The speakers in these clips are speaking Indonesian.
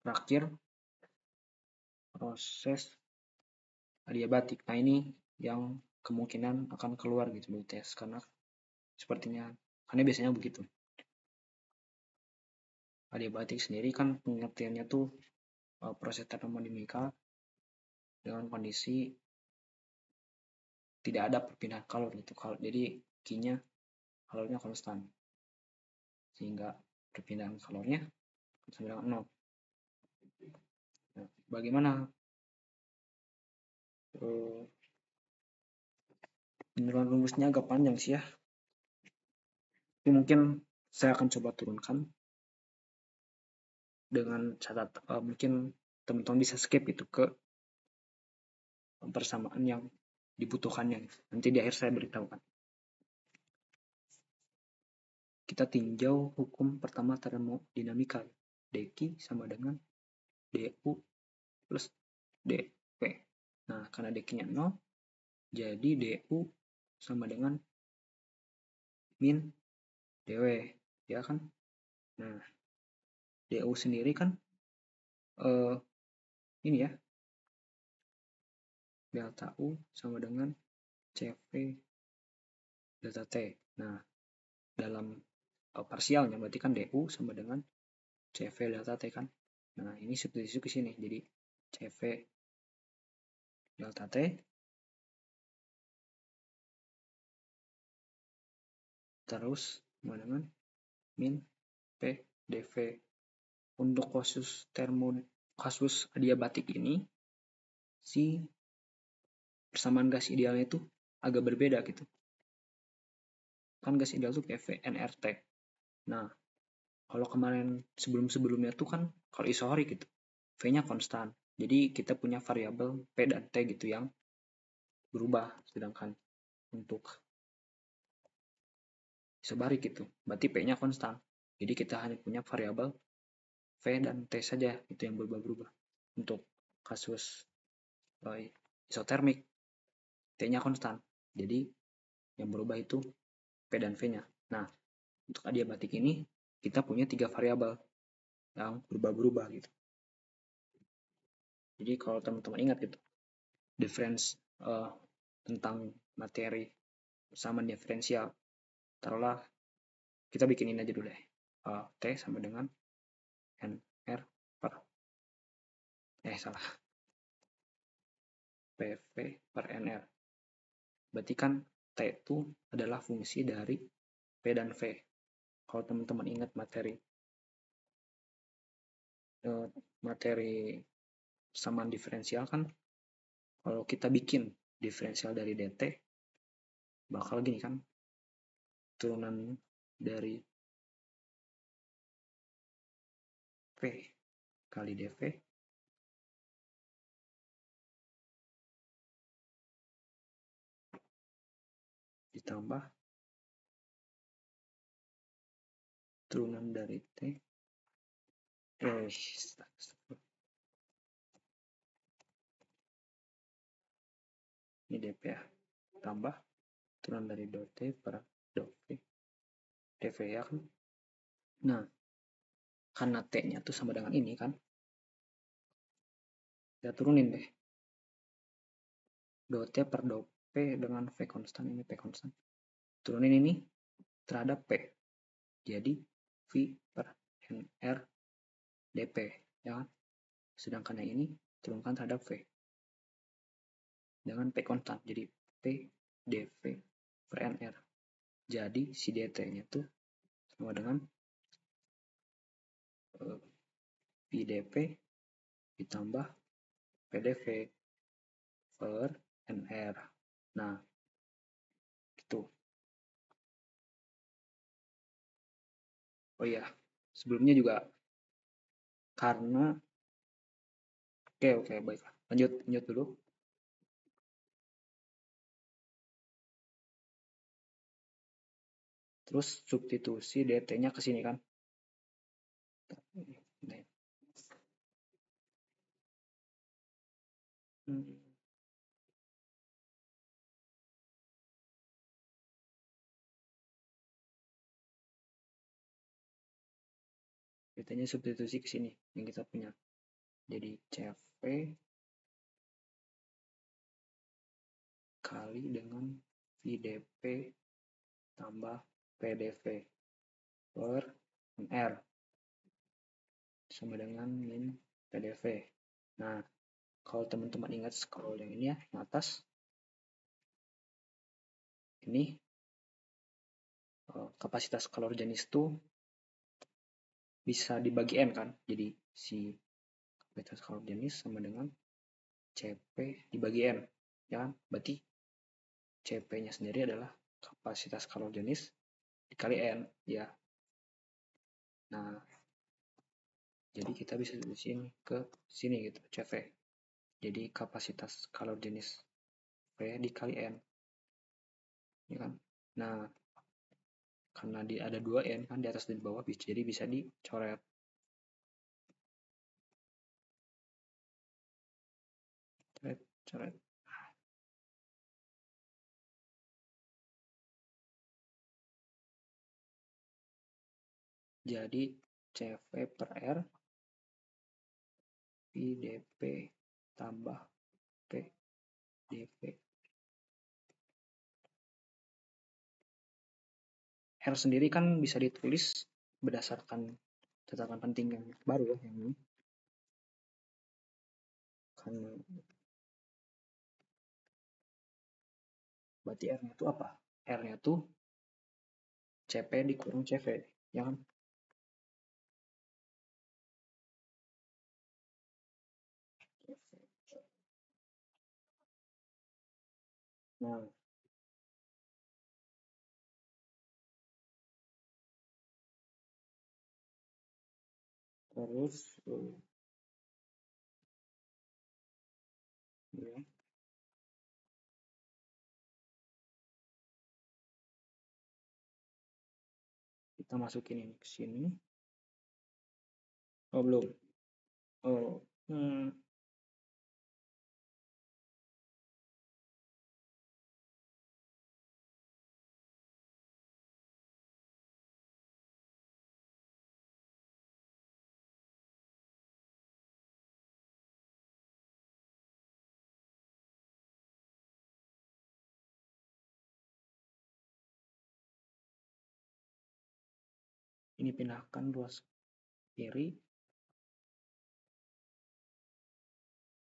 terakhir proses adiabatik. Nah, ini yang kemungkinan akan keluar gitu di tes, karena biasanya begitu. Adiabatik sendiri kan pengertiannya tuh proses termodinamika dengan kondisi tidak ada perpindahan kalor gitu. Jadi Q-nya kalornya konstan, sehingga perpindahan kalornya sama dengan 0. Nah, bagaimana penurunan rumusnya agak panjang sih ya, tapi mungkin saya akan coba turunkan dengan catatan, mungkin teman-teman bisa skip itu ke persamaan yang dibutuhkannya. Nanti di akhir saya beritahukan. Kita tinjau hukum pertama termodinamika. dQ sama dengan du plus dp. Nah, karena dQ-nya 0, jadi du sama dengan min dw, ya kan? Nah, du sendiri kan ini ya, delta U sama dengan CV delta T. Nah, dalam parsialnya berarti kan du sama dengan CV delta T kan. Nah, ini substitusi ke sini, jadi CV delta T terus sama dengan min P dV. Untuk kasus adiabatik ini, si persamaan gas idealnya itu agak berbeda gitu. Kan gas ideal itu PV nRT. Nah, kalau kemarin sebelum-sebelumnya tuh kan kalau isohorik gitu, V-nya konstan. Jadi kita punya variabel P dan T gitu yang berubah, sedangkan untuk isobarik gitu, berarti P-nya konstan. Jadi kita hanya punya variabel V dan T saja itu yang berubah-berubah. Untuk kasus isotermik, T-nya konstan. Jadi yang berubah itu P dan V-nya. Nah, untuk adiabatik ini kita punya 3 variabel yang berubah-berubah gitu. Jadi kalau teman-teman ingat gitu, tentang materi persamaan diferensial, taruhlah kita bikin ini aja dulu deh. T sama dengan NR per PV per NR. Berarti kan T itu adalah fungsi dari P dan V. Kalau teman-teman ingat materi persamaan diferensial kan, kalau kita bikin diferensial dari dt bakal gini kan, turunan dari V kali dV ditambah turunan dari T ini dP ya, tambah turunan dari dot T per dot V dV ya kan. Nah, karena T-nya tuh sama dengan ini kan, kita turunin deh dot T per dot P dengan V konstan, ini P konstan, turunin ini terhadap P, jadi V per NR dP ya kan. Sedangkan yang ini turunkan terhadap V dengan P konstan, jadi P dV per NR. Jadi si dt-nya tuh sama dengan P dV ditambah P dV per NR. Nah, gitu. Oh iya, sebelumnya juga karena oke baik, lanjut dulu. Terus substitusi dt-nya ke sini kan. Dt-nya substitusi ke sini yang kita punya. CV kali dengan VDP tambah PDV per R sama dengan min PDV. Nah, kalau teman-teman ingat scroll yang ini ya, yang atas, ini kapasitas kalor jenis itu bisa dibagi N kan, jadi si kapasitas kalor jenis sama dengan CP dibagi N, ya kan? Berarti CP-nya sendiri adalah kapasitas kalor jenis dikali N, ya. Nah, jadi kita bisa tulisin ke sini gitu, CV. Jadi kapasitas kalor jenis V dikali N, ya kan? Nah, karena ada 2 N kan di atas dan di bawah, jadi bisa dicoret. Coret. Jadi CV per R VDP tambah PDV. R sendiri kan bisa ditulis berdasarkan catatan penting yang baru ya, yang ini. Karena berarti R-nya itu apa? R-nya itu CP dikurang CV, ya kan? Nah, terus ya, kita masukin ini ke sini. Oh, belum. Oh, ini pindahkan ruas kiri.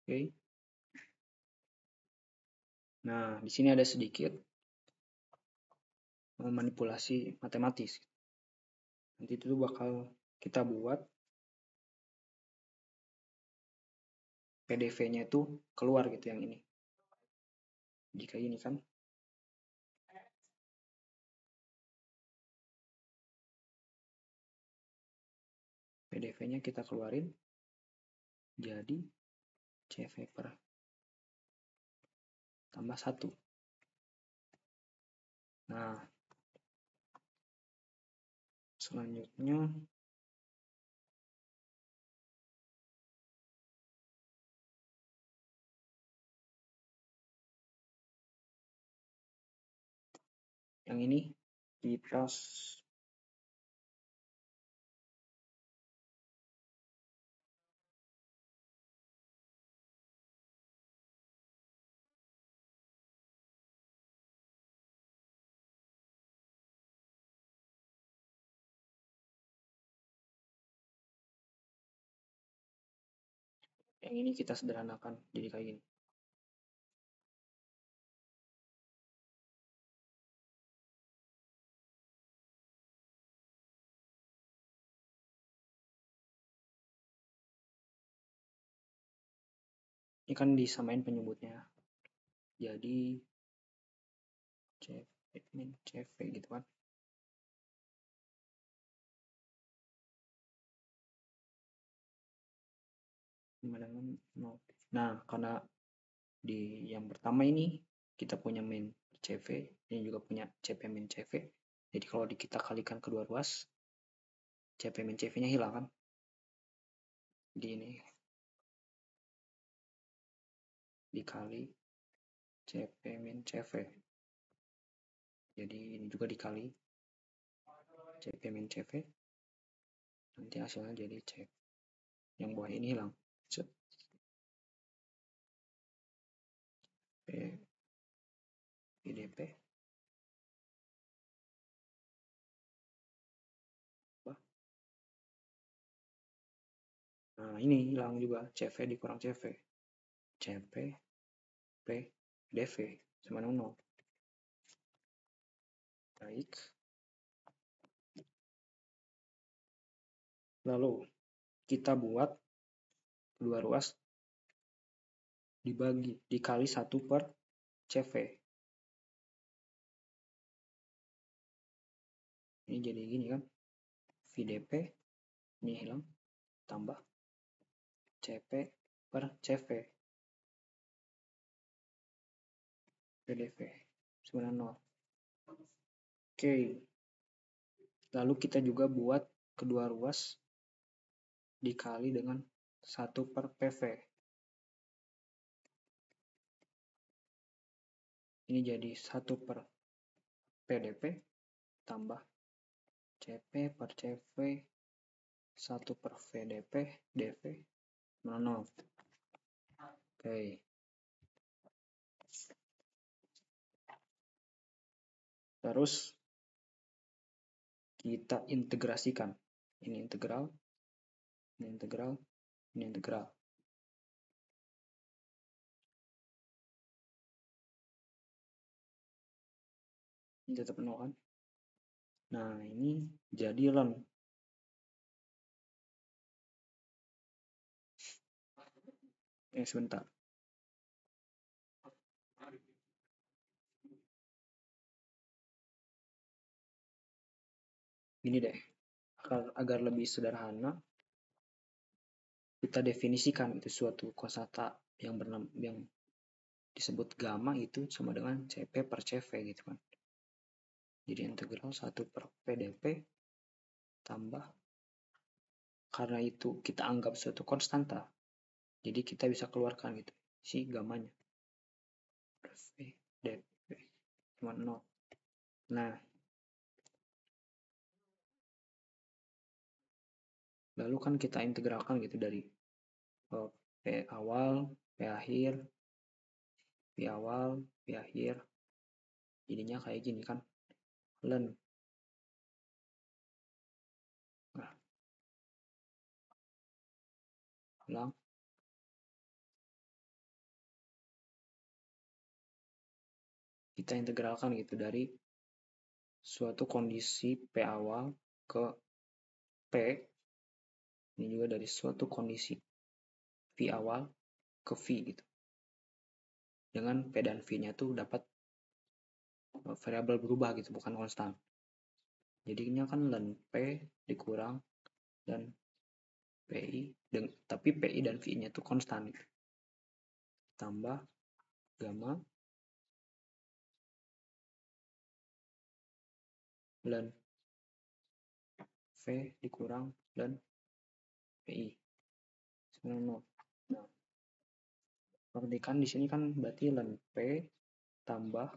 Oke. Nah, di sini ada sedikit manipulasi matematis. Nanti itu bakal kita buat PDV-nya itu keluar gitu yang ini. Jika ini kan PDV-nya kita keluarin jadi CV per tambah 1. Nah, selanjutnya yang ini kita yang ini kita sederhanakan jadi kayak gini. Ini kan disamain penyebutnya. Jadi CV gitu kan. Nah, karena di yang pertama ini kita punya min CV, ini juga punya CP min CV. Jadi kalau kita kalikan kedua ruas, CP min CV-nya hilang kan. Jadi ini dikali CP min CV. Jadi ini juga dikali CP min CV. Nanti hasilnya jadi C. Yang bawah ini hilang. P VDP nah ini hilang juga CV dikurang CV CP P DV sama 0. Baik. Lalu kita buat kedua ruas dikali 1 per CV. Ini jadi gini kan. VDP ini hilang tambah CP per CV. VDV sama 0. Oke. Lalu kita juga buat kedua ruas dikali dengan 1 per PV. Ini jadi 1 per PDP tambah CP per CV 1 per VDP DV 0. Oke. Terus kita integrasikan. Ini integral, ini integral, ini integral. Ini tetap 0 kan? Nah, ini jadi ln. Sebentar. Gini deh, agar lebih sederhana, kita definisikan itu suatu kosakata yang disebut gamma itu sama dengan CP per CV gitu kan. Jadi integral 1 per PDP tambah, karena itu kita anggap suatu konstanta, jadi kita bisa keluarkan gitu si gammanya. PDP cuma 0. Nah, lalu kan kita integralkan gitu dari P awal, P akhir, P awal, P akhir. Jadinya kayak gini kan. Ln. Nah. Ulang. Kita integralkan gitu dari suatu kondisi P awal ke P. Ini juga dari suatu kondisi V awal ke V gitu. Dengan P dan V-nya tuh dapat variabel berubah gitu, bukan konstan. Jadinya kan ln P dikurang dan PI, tapi PI dan V-nya tuh konstan gitu. Tambah gamma ln V dikurang ln PI. 0. Nah, perhatikan di sini kan berarti ln P tambah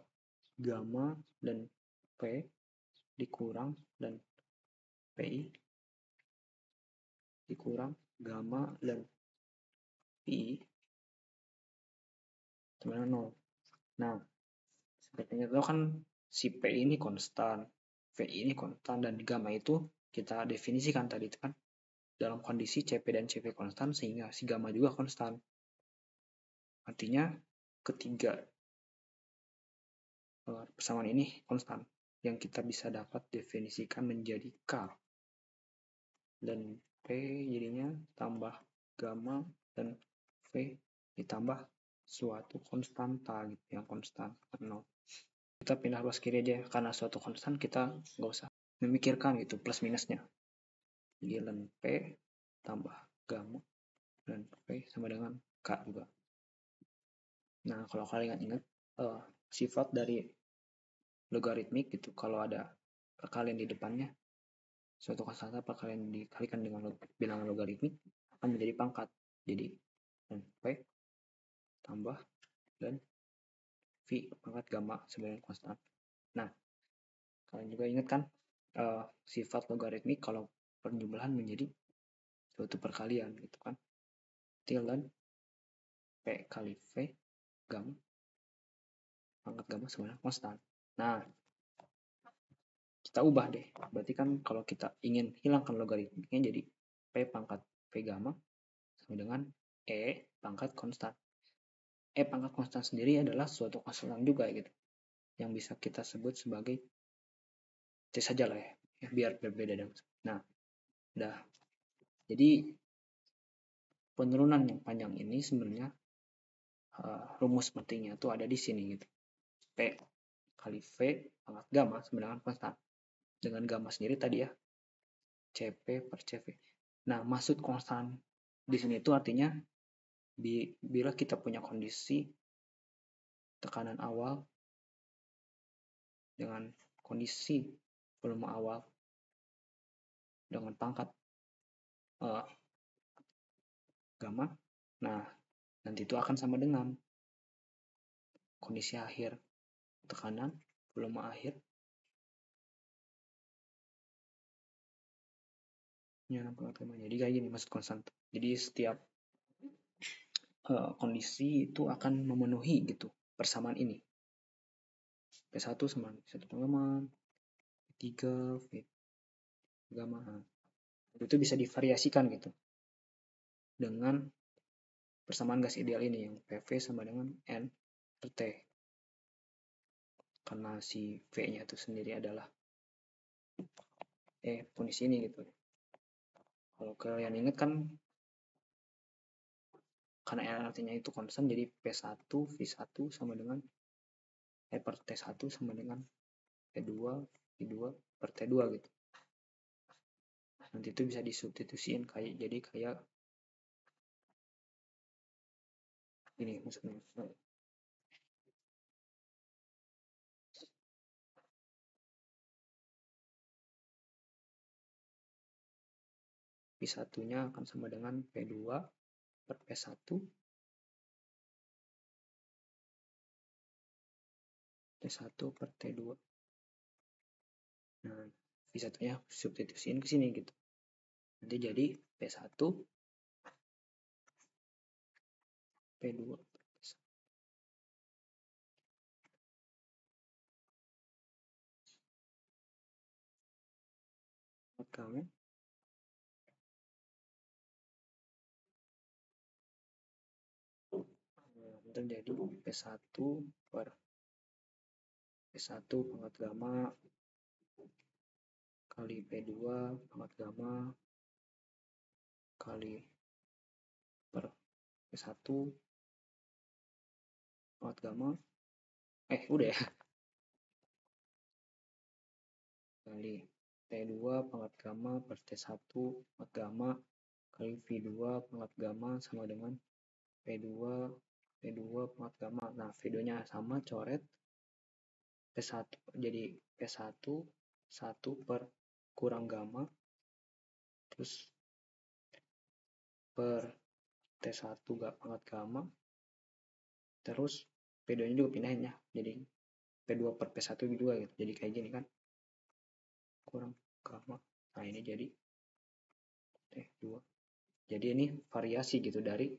gamma dan P dikurang dan PI dikurang gamma dan PI sama 0. Nah, seperti kita tahu kan si P ini konstan, V ini konstan, dan gamma itu kita definisikan tadi itu kan dalam kondisi CP dan CV konstan sehingga si gamma juga konstan. Artinya ketiga persamaan ini konstan yang kita bisa dapat definisikan menjadi K. Dan P jadinya tambah gamma dan V ditambah suatu konstanta gitu, yang konstan 0. Kita pindah ruas kiri aja karena suatu konstan kita nggak usah memikirkan gitu plus minusnya. Jadi ln P tambah gamma dan V sama dengan K juga. Nah, kalau kalian ingat sifat dari logaritmik gitu, kalau ada perkalian di depannya, suatu konstanta perkalian dikalikan dengan bilangan logaritmik akan menjadi pangkat. Jadi ln P tambah dan V pangkat gamma sebagai konstan. Nah, kalian juga ingat kan sifat logaritmik kalau penjumlahan menjadi suatu perkalian gitu kan. Ln P kali V gamma pangkat gamma sama dengan konstan. Nah, kita ubah deh. Berarti kan kalau kita ingin hilangkan logaritmiknya jadi P pangkat P gamma sama dengan E pangkat konstan. E pangkat konstan sendiri adalah suatu konstan juga gitu, yang bisa kita sebut sebagai C saja lah ya biar berbeda dengan. Nah, udah. Jadi penurunan yang panjang ini sebenarnya rumus pentingnya tuh ada di sini gitu. P kali V pangkat gamma sama dengan konstan. Dengan gamma sendiri tadi ya, Cp per Cv. Nah, maksud konstan di sini itu artinya bila kita punya kondisi tekanan awal dengan kondisi volume awal dengan pangkat gamma, nah nanti itu akan sama dengan kondisi akhir tekanan volume akhir jadi kayak gini maksud konstan. Jadi setiap kondisi itu akan memenuhi gitu persamaan ini. P1 sama P1 gamma, P3 V gamma. Itu bisa divariasikan gitu dengan persamaan gas ideal ini yang PV sama dengan N per T. Karena si V-nya itu sendiri adalah kondisi ini gitu. Kalau kalian ingat kan karena LRT-nya itu konstan, jadi P1 V1 sama dengan per T1 sama dengan P2 V2 per T2 gitu. Nanti itu bisa disubstitusiin jadi kayak ini maksudnya. P1-nya akan sama dengan P2 per P1 T1 per T2. Nah, V1-nya substitusiin ke sini gitu. Nanti jadi P1 P2 kamu terjadi P1 per P1 pangkat gamma kali P2 pangkat gamma kali per P1 pangkat gamma udah ya kali T2 pangkat gamma per T1 pangkat gamma kali V2 pangkat gamma sama dengan P2 pangkat gamma. Nah, V2-nya sama, coret P1 jadi P1 1 per kurang gamma terus per T1 pangkat gamma terus P2-nya juga pindahin ya, jadi P2 per P1 juga gitu, jadi kayak gini kan kurang gamma. Nah, ini jadi T2. Jadi ini variasi gitu dari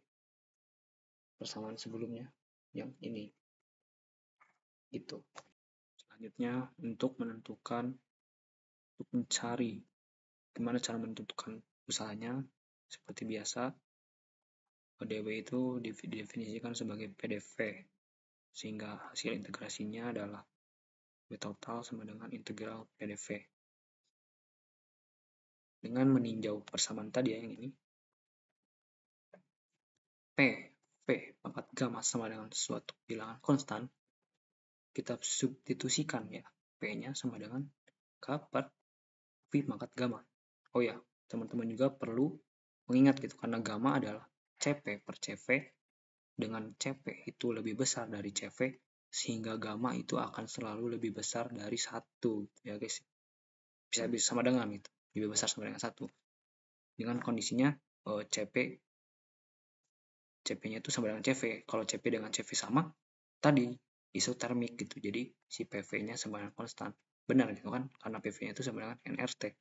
persamaan sebelumnya yang ini gitu. Selanjutnya untuk mencari gimana cara menentukan usahanya, seperti biasa ODW itu didefinisikan sebagai PDV, sehingga hasil integrasinya adalah W total sama dengan integral PDV. Dengan meninjau persamaan tadi ya, yang ini P pangkat gamma sama dengan suatu bilangan konstan, kita substitusikan ya P-nya sama dengan K per V pangkat gamma. Oh ya, teman-teman juga perlu mengingat gitu, karena gamma adalah Cp per Cv, dengan Cp itu lebih besar dari Cv, sehingga gamma itu akan selalu lebih besar dari 1 ya guys. Bisa sama dengan itu, lebih besar sama dengan 1. Dengan kondisinya Cp-nya itu sama dengan Cv. Kalau Cp dengan Cv sama, tadi isotermik gitu. Jadi si PV-nya sama dengan konstan. Benar gitu kan? Karena PV-nya itu sama dengan nRT.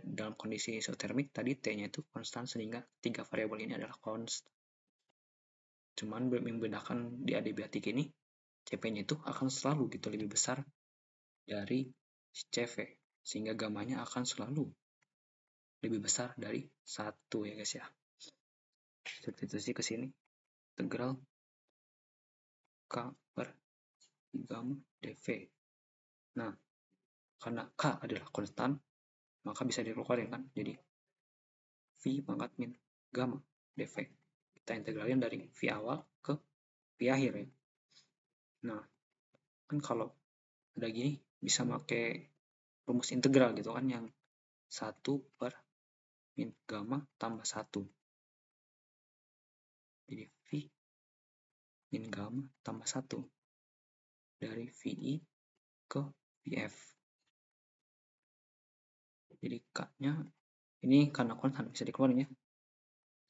Dalam kondisi isotermik tadi T-nya itu konstan, sehingga tiga variabel ini adalah konstan. Cuman membedakan di adiabatik ini CP-nya itu akan selalu gitu lebih besar dari CV, sehingga gamanya akan selalu lebih besar dari 1 ya guys ya. Substitusi ke sini, integral K per gamma dV. Nah, karena K adalah konstan, maka bisa dikeluarin kan, jadi V pangkat min gamma dV. Kita integralin dari V awal ke V akhir ya. Nah, kan kalau ada gini bisa pakai rumus integral gitu kan, yang 1 per min gamma tambah 1. Jadi V min gamma tambah 1 dari VI ke VF. Jadi K-nya ini karena konstan bisa dikeluarin ya.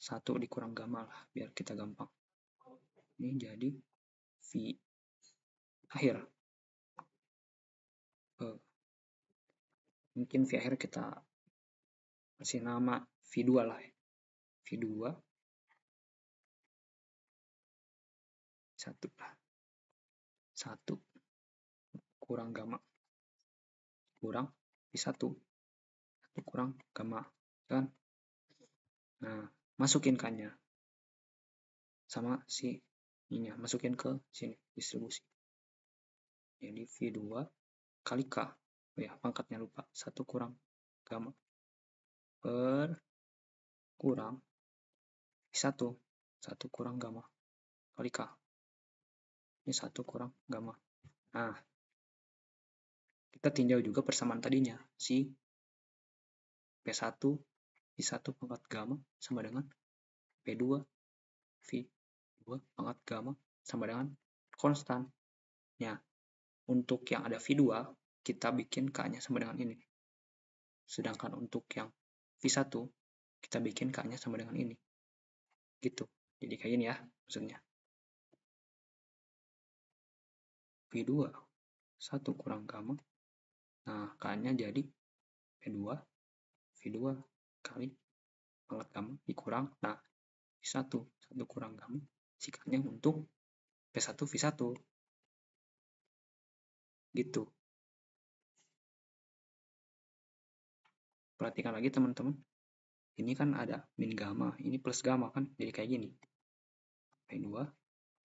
1 dikurang gamma lah biar kita gampang. Ini jadi V akhir. Mungkin V akhir kita kasih nama V2 lah ya. V2 1 kurang gamma kurang V1 kurang gamma kan. Nah, masukin K-nya sama si ininya, masukin ke sini distribusi. Jadi V2 kali K. Oh ya, pangkatnya lupa. 1 kurang gamma per kurang V1. 1 kurang gamma kali K. Ini 1 kurang gamma. Nah, kita tinjau juga persamaan tadinya. Si P1 V1 pangkat gamma sama dengan P2 V2 pangkat gamma sama dengan konstan. Ya, untuk yang ada V2 kita bikin K-nya sama dengan ini. Sedangkan untuk yang V1 kita bikin K-nya sama dengan ini. Gitu. Jadi kayak gini ya maksudnya. V2 1 kurang gamma. Nah, K-nya jadi P2 V2 kali pangkat gamma dikurang. Nah, V1 1 kurang gamma. Sikanya untuk P1 V1. Gitu. Perhatikan lagi teman-teman. Ini kan ada min gamma, ini plus gamma kan, jadi kayak gini. P2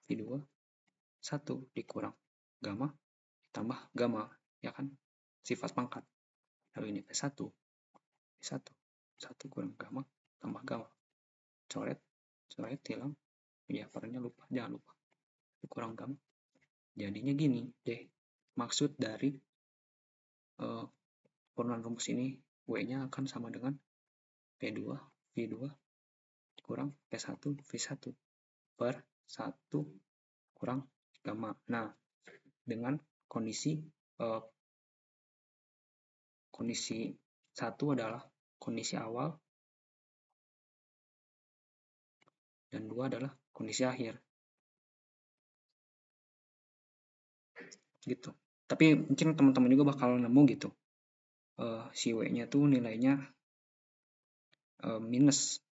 V2 1 dikurang gamma ditambah gamma, ya kan? Sifat pangkat. Lalu ini P1 V1 1 kurang gamma tambah gamma. Coret hilang. Ya, parahnya lupa, jangan lupa. Kurang gamma. Jadinya gini deh. Maksud dari formula rumus ini, W-nya akan sama dengan P2 V2 kurang P1 V1 per 1 kurang gamma. Nah, dengan kondisi 1 adalah kondisi awal dan 2 adalah kondisi akhir. Gitu. Tapi mungkin teman-teman juga bakal nemu gitu. Si W-nya tuh nilainya minus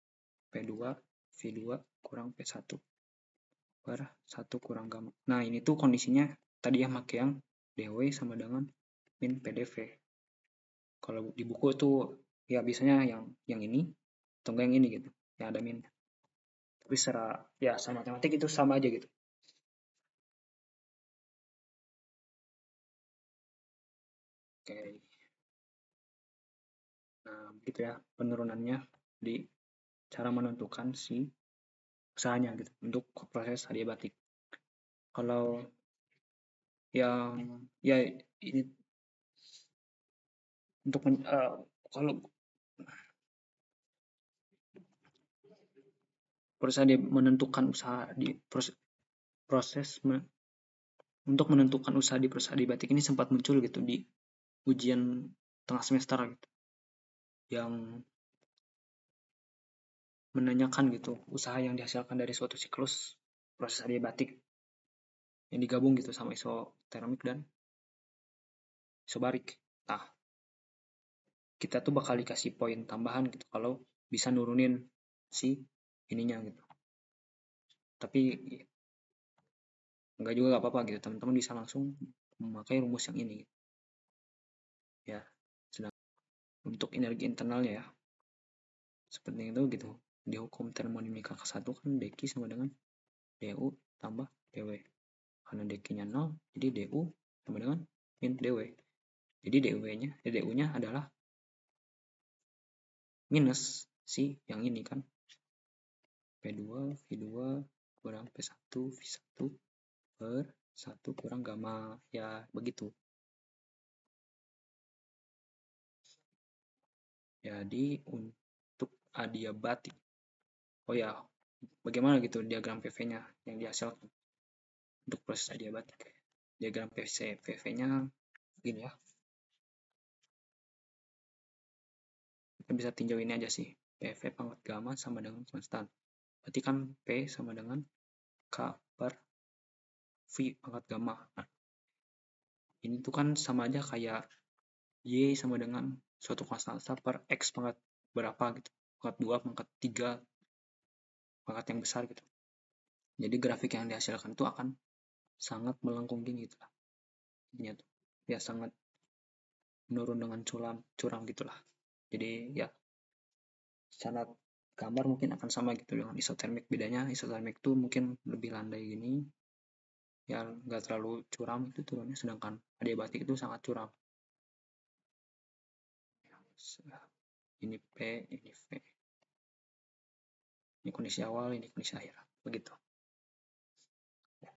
P2 V2 kurang P1 per 1 kurang gamma. Nah, ini tuh kondisinya tadi yang pakai yang DW sama dengan min PDV. Kalau di buku tuh ya biasanya yang ini atau yang ini gitu, yang ada min. Tapi secara ya sama matematik itu sama aja gitu. Oke. Nah, begitu ya penurunannya di cara menentukan si usahanya gitu untuk proses adiabatik. Kalau yang ya ini untuk kalau proses menentukan usaha di proses untuk menentukan usaha di proses adiabatik ini sempat muncul gitu di ujian tengah semester gitu, yang menanyakan gitu usaha yang dihasilkan dari suatu siklus proses adiabatik yang digabung gitu sama isotermik dan isobarik. Nah, kita tuh bakal dikasih poin tambahan gitu kalau bisa nurunin si ininya gitu. Tapi enggak juga nggak apa-apa gitu, teman-teman bisa langsung memakai rumus yang ini ya. Sedang untuk energi internalnya ya seperti itu gitu. Di hukum termodinamika ke-1 kan dq sama dengan du tambah dw. Karena dq-nya 0, jadi du sama dengan min dw. Jadi du-nya adalah minus si yang ini kan. P2 V2 kurang P1 V1 per 1 kurang gamma. Ya begitu. Jadi untuk adiabatik, oh ya, bagaimana gitu diagram PV-nya yang dihasilkan untuk proses adiabatik. Diagram PV-nya gini ya. Kita bisa tinjau ini aja sih. PV pangkat gamma sama dengan konstan. Berarti kan P sama dengan K per V pangkat gamma. Nah, ini tuh kan sama aja kayak Y sama dengan suatu konstanta per X pangkat berapa gitu. Pangkat 2, pangkat 3, pangkat yang besar gitu. Jadi grafik yang dihasilkan itu akan sangat melengkung gini gitu lah. Ini tuh ya sangat menurun dengan curam gitulah. Jadi ya secara gambar mungkin akan sama gitu dengan isotermik. Bedanya isotermik tuh mungkin lebih landai gini, ya nggak terlalu curam itu turunnya, sedangkan adiabatik itu sangat curam. Ini P, ini V. Ini kondisi awal, ini kondisi akhir. Begitu.